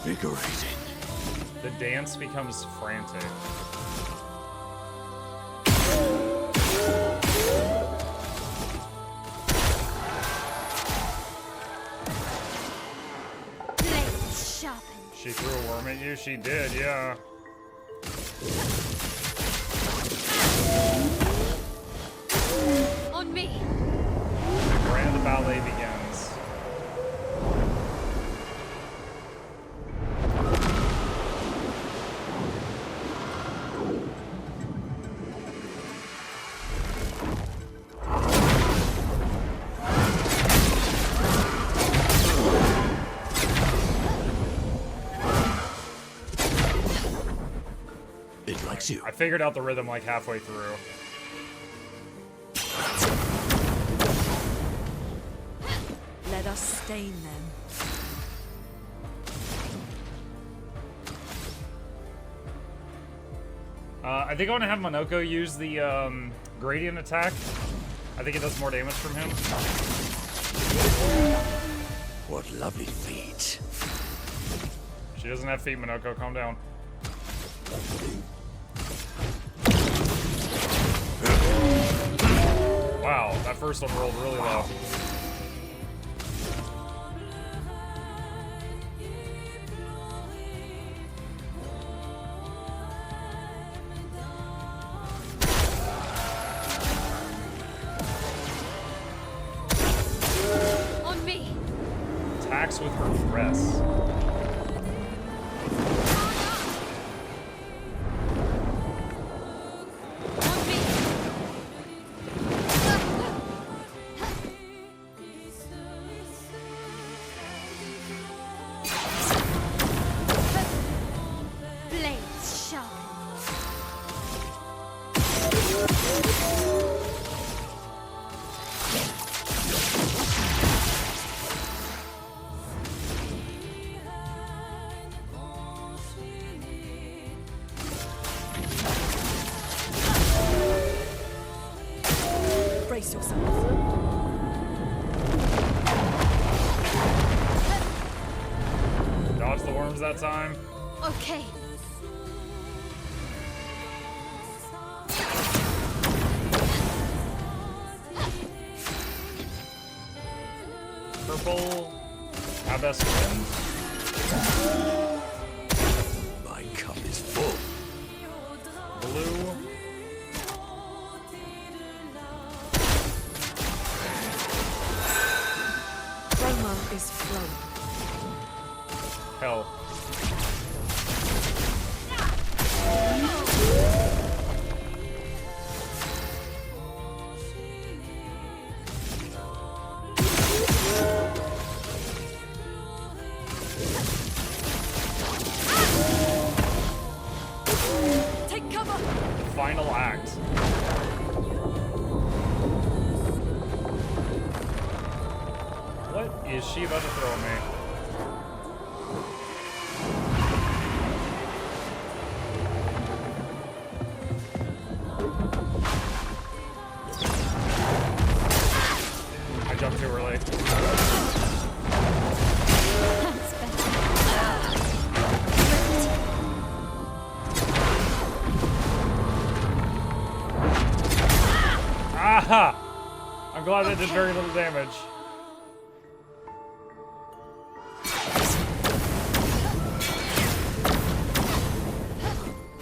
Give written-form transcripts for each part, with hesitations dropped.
Invigorating. The dance becomes frantic. Blades sharpened. She threw a worm at you? She did, yeah. On me. The grand ballet begins. It likes you. I figured out the rhythm like halfway through. Let us stain them. I think I want to have Monoko use the gradient attack. I think it does more damage from him. What lovely feet. She doesn't have feet, Monoko. Calm down. Wow, that first one rolled really low. On me. Attacks with her dress. On me. Blades sharpened. Brace yourself. Dodge the worms that time. Okay. Purple. Our best friend. My cup is full. Blue. Chroma is flowing. Hell. Take cover! Final act. What is she about to throw at me? I jumped too early. That's better. Aha! I'm glad that did very little damage.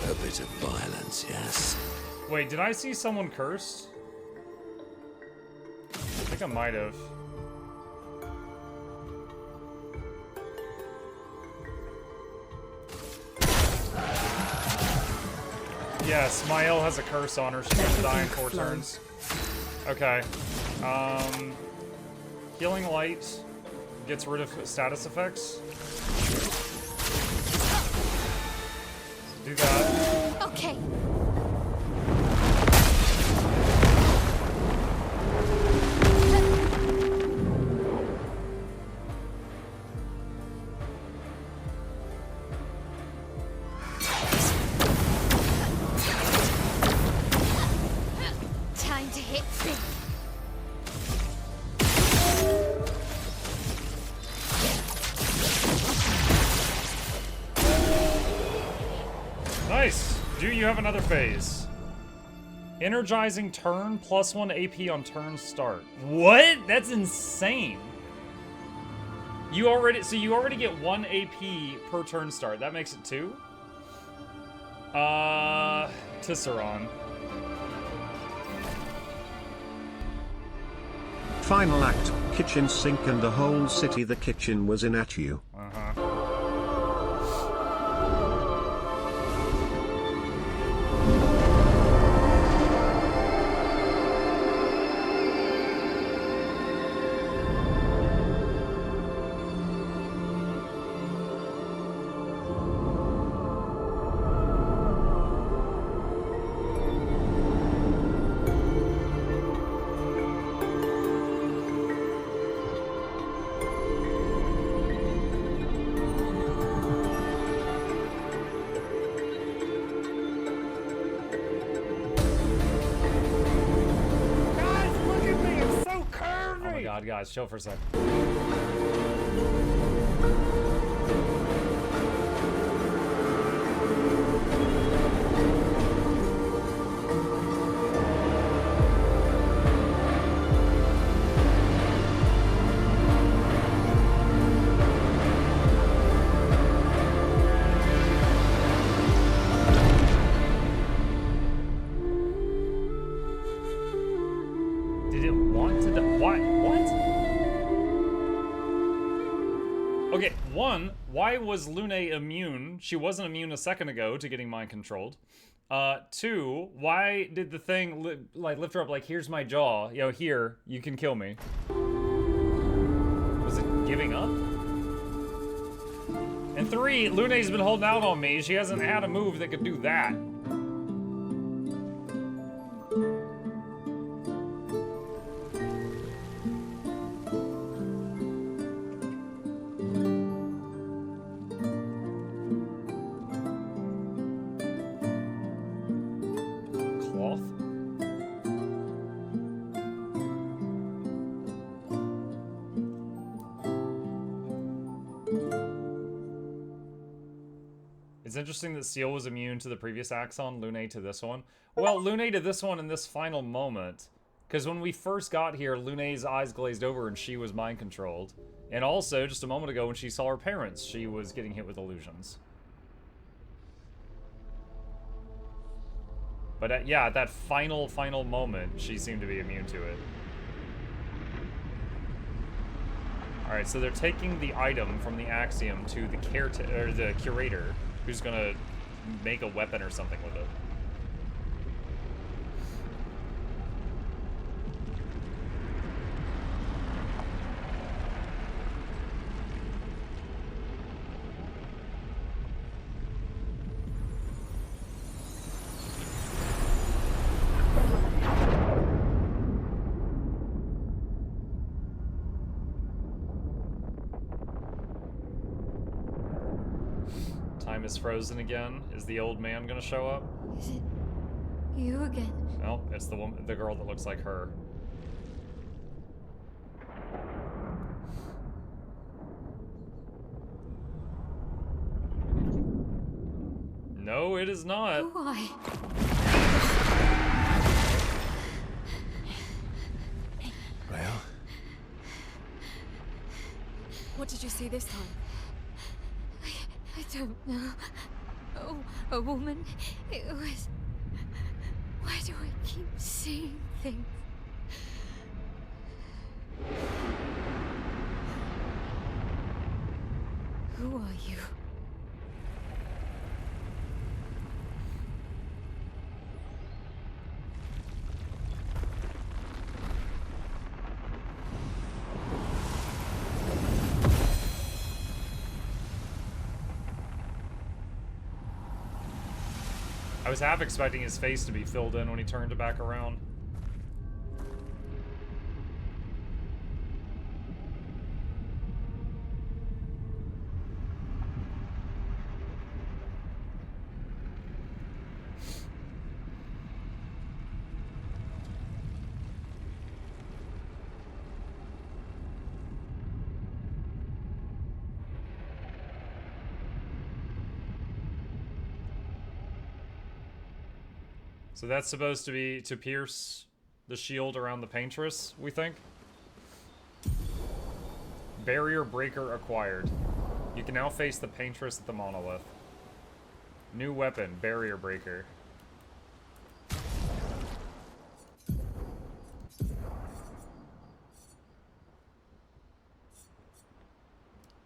A bit of violence, yes. Wait, did I see someone cursed? I think I might have. Yes, Mael has a curse on her. She's gonna die in 4 turns. Okay. Healing Light gets rid of status effects. Do that. Okay. Time to hit big. Nice! Do you have another phase? Energizing turn, +1 AP on turn start. What? That's insane. You already get 1 AP per turn start. That makes it 2? Tisserand. Final act, kitchen sink and the whole city the kitchen was in at you. Guys, chill for a sec. Did it want to die? What? Okay, one, why was Lune immune? She wasn't immune a second ago to getting mind controlled. Two, why did the thing lift her up like, here's my jaw, here, you can kill me? Was it giving up? And three, Lune's been holding out on me. She hasn't had a move that could do that. It's interesting that Seal was immune to the previous Axon, Lune to this one. Well, Lune to this one in this final moment. Because when we first got here, Lune's eyes glazed over and she was mind-controlled. And also, just a moment ago when she saw her parents, she was getting hit with illusions. But yeah, at that final moment, she seemed to be immune to it. Alright, so they're taking the item from the Axiom to the Curator, who's gonna make a weapon or something with it. Time is frozen again. Is the old man gonna show up? Is it you again? No, it's the woman, the girl that looks like her. No, it is not. Why? Well, What did you see this time? I don't know. Oh, a woman. It was... Why do I keep seeing things? Who are you? I was half expecting his face to be filled in when he turned it back around. So that's supposed to be to pierce the shield around the paintress, we think. Barrier breaker acquired. You can now face the paintress at the monolith. New weapon, barrier breaker.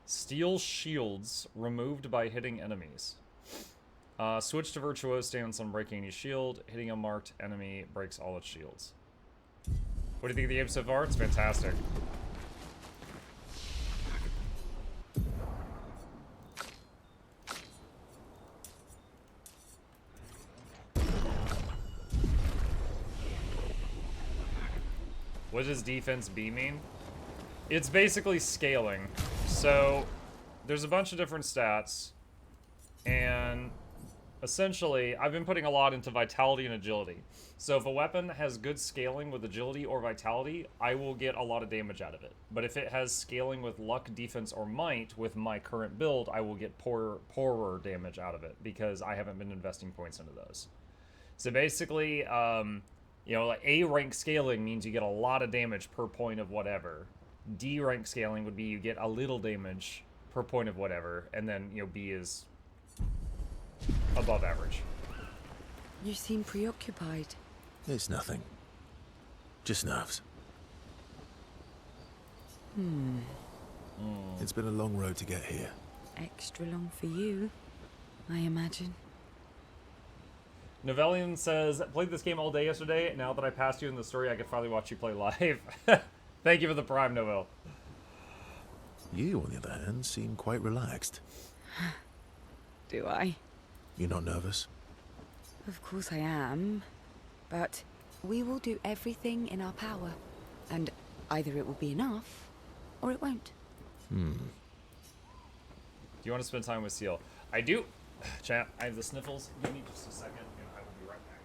Steel shields removed by hitting enemies. Switch to virtuose stance on breaking any shield. Hitting a marked enemy breaks all its shields. What do you think of the game so far? It's fantastic. What does defense B mean? It's basically scaling. So there's a bunch of different stats, and essentially I've been putting a lot into vitality and agility. So if a weapon has good scaling with agility or vitality, I will get a lot of damage out of it. But if it has scaling with luck, defense, or might with my current build, I will get poorer damage out of it because I haven't been investing points into those. So basically, you know, like A rank scaling means you get a lot of damage per point of whatever. D rank scaling would be you get a little damage per point of whatever, and then, you know, B is above average. You seem preoccupied. It's nothing. Just nerves. It's been a long road to get here. Extra long for you, I imagine. Novellian says, played this game all day yesterday. Now that I passed you in the story, I could finally watch you play live. Thank you for the prime, Novell. You, on the other hand, seem quite relaxed. Do I? You're not nervous? Of course I am. But we will do everything in our power. And either it will be enough, or it won't. Do you want to spend time with Seal? I do. Chat, I have the sniffles. Give me just a second, and I will be right back.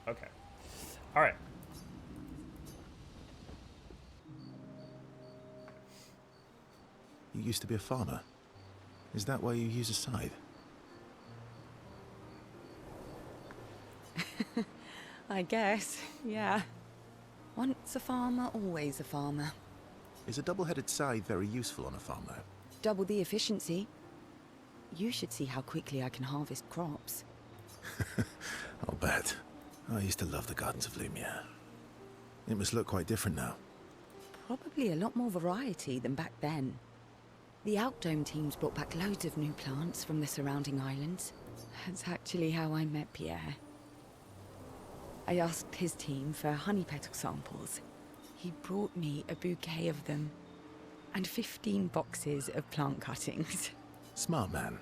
Okay. All right. You used to be a farmer. Is that why you use a scythe? I guess, yeah. Once a farmer, always a farmer. Is a double-headed scythe very useful on a farm, though? Double the efficiency. You should see how quickly I can harvest crops. I'll bet. I used to love the gardens of Lumiere. It must look quite different now. Probably a lot more variety than back then. The Outdome teams brought back loads of new plants from the surrounding islands. That's actually how I met Pierre. I asked his team for honey petal samples. He brought me a bouquet of them, and 15 boxes of plant cuttings. Smart man.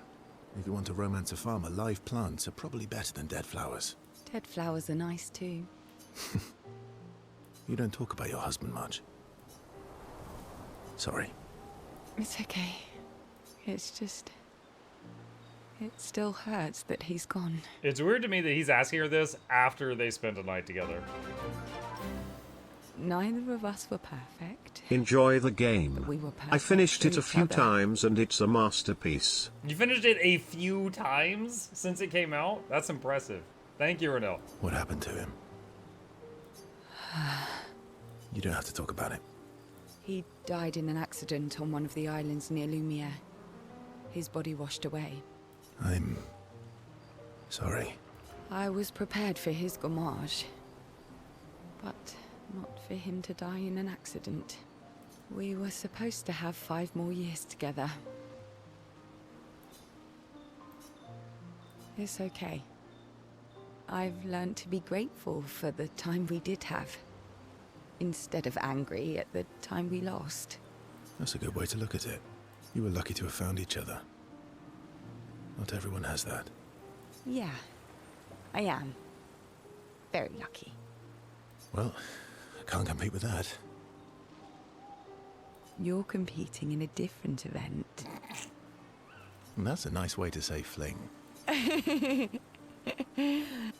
If you want to romance a farmer, live plants are probably better than dead flowers. Dead flowers are nice too. You don't talk about your husband much. Sorry. It's okay. It's just... it still hurts that he's gone. It's weird to me that he's asking her this after they spent a night together. Neither of us were perfect. Enjoy the game. We were perfect I finished for it a each few other. times and it's a masterpiece. You finished it a few times since it came out? That's impressive. Thank you, Renelle. What happened to him? You don't have to talk about it. He died in an accident on one of the islands near Lumiere. His body washed away. I'm... sorry. I was prepared for his gommage, but not for him to die in an accident. We were supposed to have 5 more years together. It's okay. I've learned to be grateful for the time we did have, instead of angry at the time we lost. That's a good way to look at it. You were lucky to have found each other. Not everyone has that. Yeah, I am. Very lucky. Well, I can't compete with that. You're competing in a different event. And that's a nice way to say fling.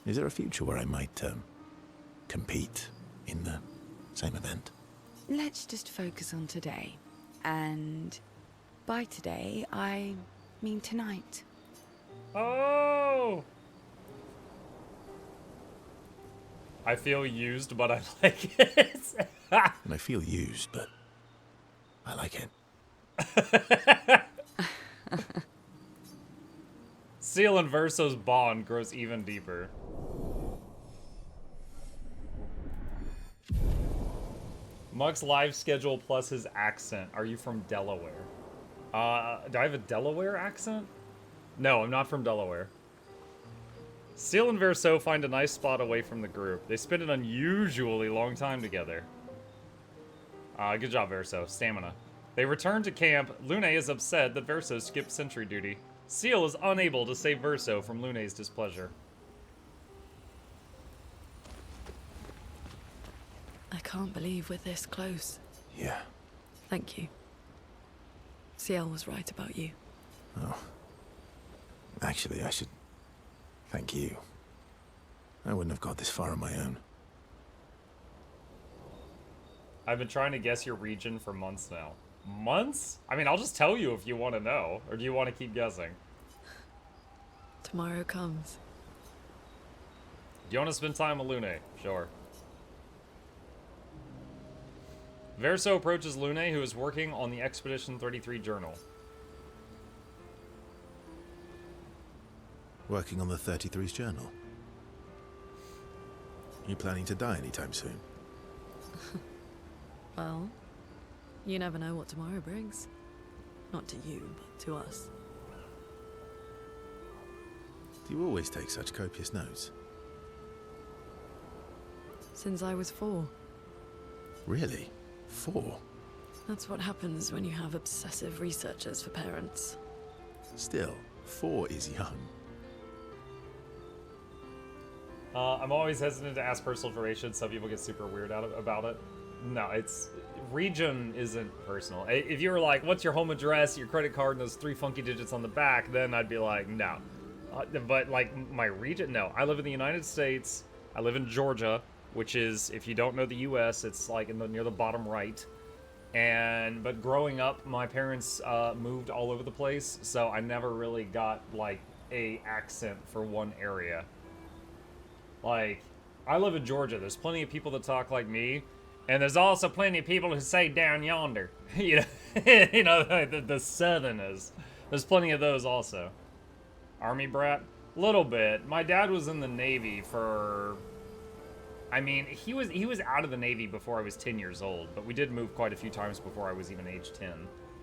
Is there a future where I might, compete in the same event? Let's just focus on today. And by today, I mean tonight. Oh! I feel used, but I like it. And I feel used, but I like it. Seal and Verso's bond grows even deeper. Muck's live schedule plus his accent. Are you from Delaware? Do I have a Delaware accent? No, I'm not from Delaware. Seal and Verso find a nice spot away from the group. They spend an unusually long time together. Good job, Verso. Stamina. They return to camp. Lune is upset that Verso skipped sentry duty. Seal is unable to save Verso from Lune's displeasure. I can't believe we're this close. Yeah. Thank you. Ciel was right about you. Oh. Actually, I should thank you. I wouldn't have got this far on my own. I've been trying to guess your region for months now. Months? I mean, I'll just tell you if you want to know. Or do you want to keep guessing? Tomorrow comes. Do you want to spend time with Lune? Sure. Verso approaches Lune, who is working on the Expedition 33 journal. Working on the 33's journal. You planning to die anytime soon? Well, you never know what tomorrow brings. Not to you, but to us. Do you always take such copious notes? Since I was 4. Really? 4? That's what happens when you have obsessive researchers for parents. Still, 4 is young. I'm always hesitant to ask personal information. Some people get super weird about it. No, it's... Region isn't personal. If you were like, what's your home address, your credit card, and those 3 funky digits on the back, then I'd be like, no. But, like, my region? No. I live in the United States. I live in Georgia, which is, if you don't know the U.S., it's, like, near the bottom right. But growing up, my parents moved all over the place, so I never really got, like, a accent for one area. Like, I live in Georgia. There's plenty of people that talk like me, and there's also plenty of people who say down yonder. You know, the Southerners. There's plenty of those also. Army brat? Little bit. My dad was in the Navy for... I mean, he was out of the Navy before I was 10 years old, but we did move quite a few times before I was even age 10.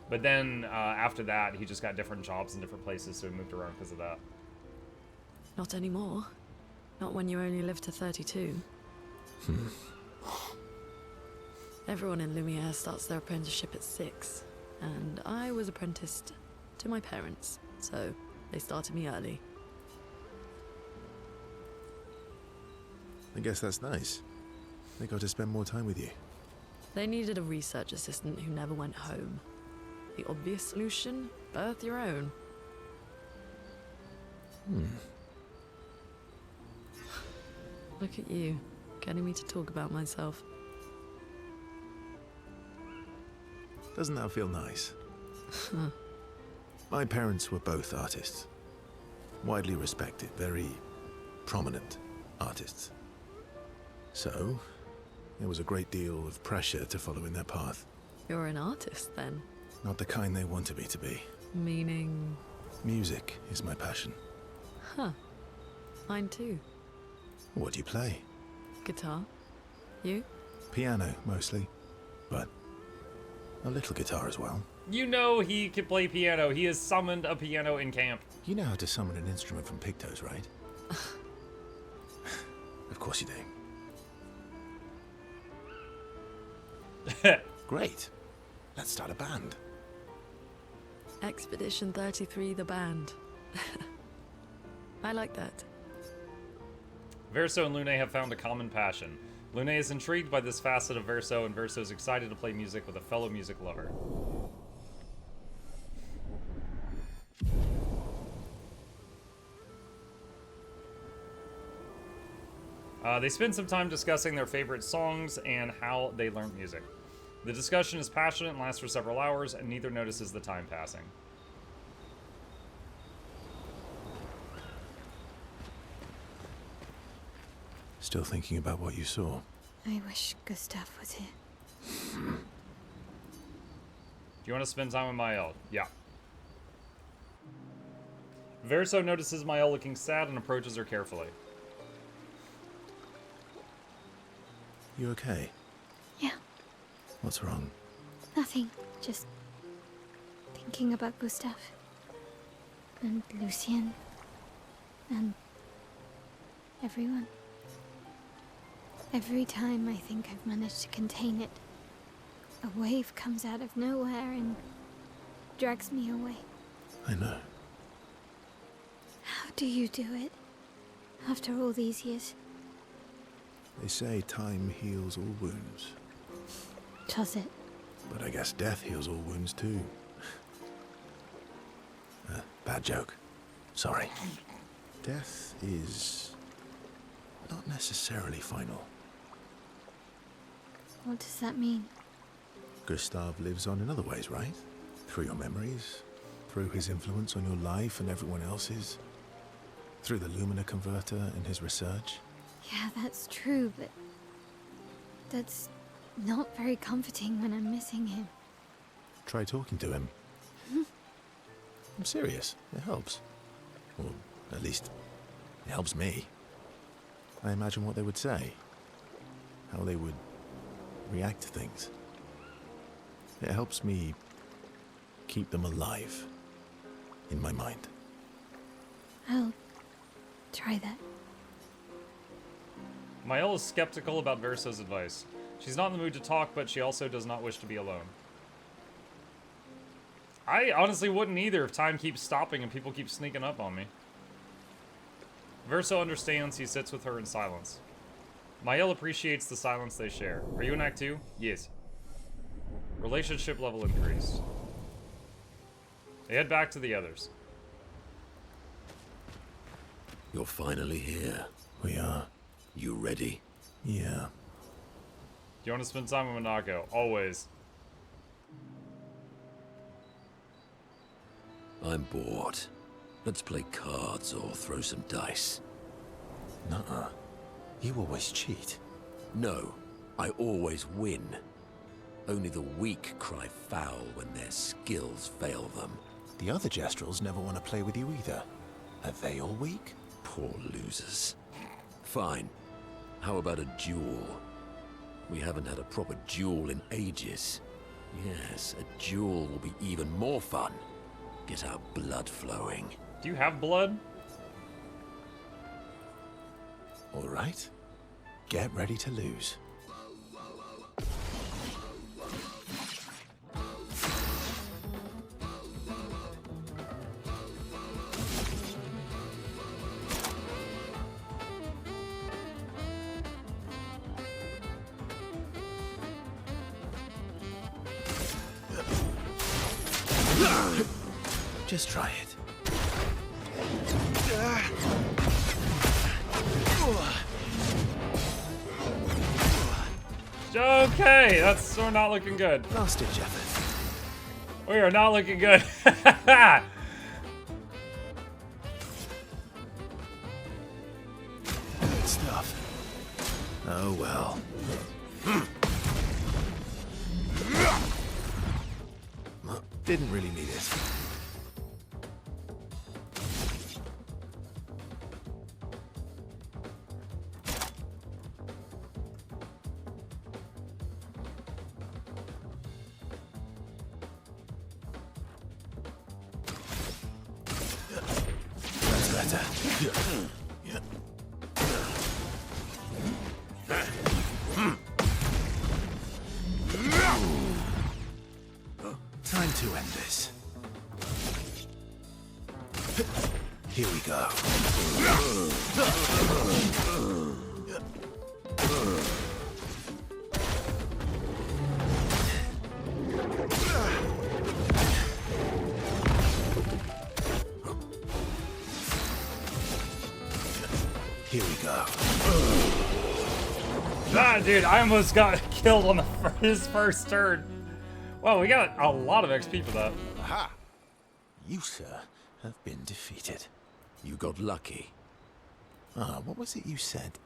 But then, after that, he just got different jobs in different places, so he moved around because of that. Not anymore. Not when you only live to 32. Everyone in Lumiere starts their apprenticeship at 6, and I was apprenticed to my parents, so they started me early. I guess that's nice. They got to spend more time with you. They needed a research assistant who never went home. The obvious solution? Birth your own. Look at you, getting me to talk about myself. Doesn't that feel nice? My parents were both artists. Widely respected, very prominent artists. So, there was a great deal of pressure to follow in their path. You're an artist, then? Not the kind they wanted me to be. Meaning? Music is my passion. Huh. Mine too. What do you play? Guitar. You? Piano, mostly. But a little guitar as well. You know he can play piano. He has summoned a piano in camp. You know how to summon an instrument from Pictos, right? Of course you do. Great. Let's start a band. Expedition 33, the band. I like that. Verso and Lune have found a common passion. Lune is intrigued by this facet of Verso, and Verso is excited to play music with a fellow music lover. They spend some time discussing their favorite songs and how they learned music. The discussion is passionate and lasts for several hours, and neither notices the time passing. Still thinking about what you saw? I wish Gustav was here. Do you want to spend time with Mael? Yeah. Verso notices Mael looking sad and approaches her carefully. You okay? Yeah, What's wrong? nothing. Just thinking about Gustav. And Lucien. And everyone. Every time I think I've managed to contain it, a wave comes out of nowhere and drags me away. I know. How do you do it? After all these years? They say time heals all wounds. Does it? But I guess death heals all wounds too. Bad joke. Sorry. Death is not necessarily final. What does that mean? Gustav lives on in other ways, right? Through your memories, through his influence on your life and everyone else's, through the Lumina converter and his research. Yeah, that's true, but that's not very comforting when I'm missing him. Try talking to him. I'm serious. It helps. Or at least, it helps me. I imagine what they would say. How they would react to things. It helps me keep them alive in my mind. I'll try that. Mael is skeptical about Verso's advice. She's not in the mood to talk, but she also does not wish to be alone. I honestly wouldn't either if time keeps stopping and people keep sneaking up on me. Verso understands. He sits with her in silence. Mael appreciates the silence they share. Are you in Act 2? Yes. Relationship level increased. They head back to the others. You're finally here. We are. You ready? Yeah. Do you want to spend time with Monako? Always. I'm bored. Let's play cards or throw some dice. Nuh-uh. You always cheat. No, I always win. Only the weak cry foul when their skills fail them. The other Jestrels never want to play with you either. Are they all weak? Poor losers. Fine. How about a duel? We haven't had a proper duel in ages. Yes, a duel will be even more fun. Get our blood flowing. Do you have blood? All right. Get ready to lose. Just try it. Okay, that's we're not looking good. Last ditch effort. We are not looking good. Good stuff. Oh well. Well, didn't really need it. That's better. Here we go. Here we go. Ah, dude, I almost got killed on his first turn. Well, we got a lot of XP for that. Aha! You, sir, have been defeated. You got lucky. What was it you said?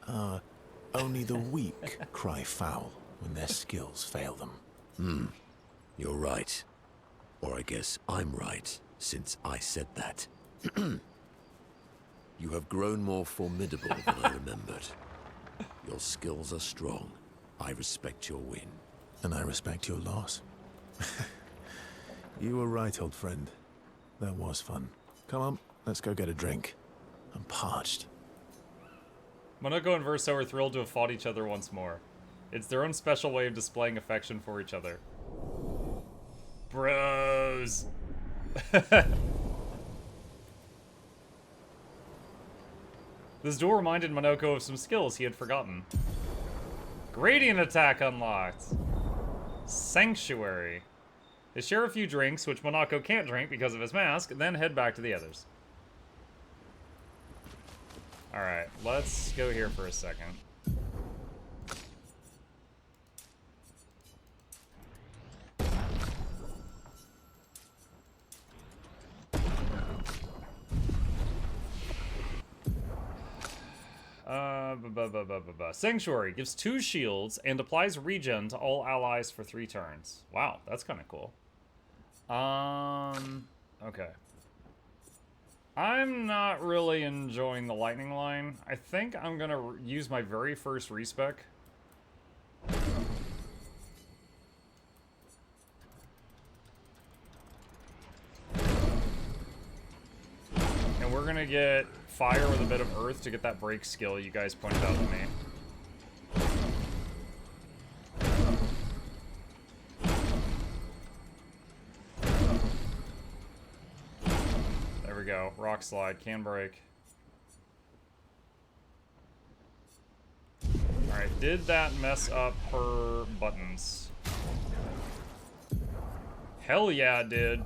Only the weak cry foul when their skills fail them. You're right. Or I guess I'm right, since I said that. You have grown more formidable than I remembered. Your skills are strong. I respect your win. And I respect your loss. You were right, old friend. That was fun. Come on, let's go get a drink. I'm parched. Monoko and Verso are thrilled to have fought each other once more. It's their own special way of displaying affection for each other. Bros! This duel reminded Monoko of some skills he had forgotten. Gradient attack unlocked! Sanctuary. They share a few drinks, which Monoko can't drink because of his mask, then head back to the others. Alright, let's go here for a second. Sanctuary gives 2 shields and applies regen to all allies for 3 turns. Wow, that's kind of cool. Okay. I'm not really enjoying the lightning line. I think I'm gonna use my very first respec. And we're gonna get fire with a bit of earth to get that break skill you guys pointed out to me. There we go. Rock slide, can break. Alright, did that mess up her buttons? Hell yeah, it did.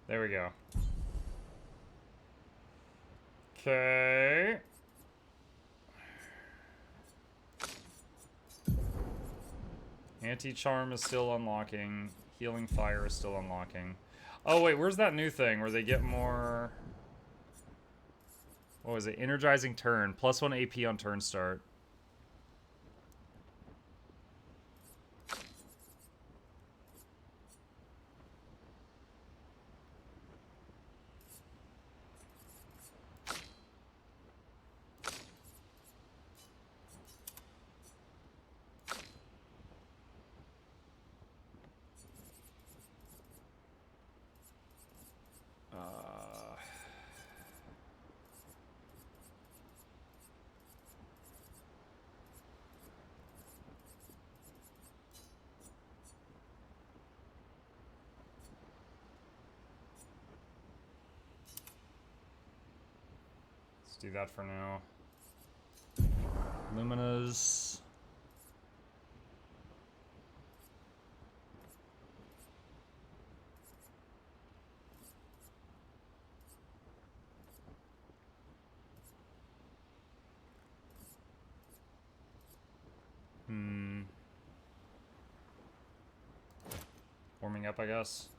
There we go. Okay. Anti-charm is still unlocking. Healing fire is still unlocking. Oh wait, where's that new thing where they get more... What was it? Energizing turn. +1 AP on turn start. Do that for now. Lumina's. Warming up, I guess.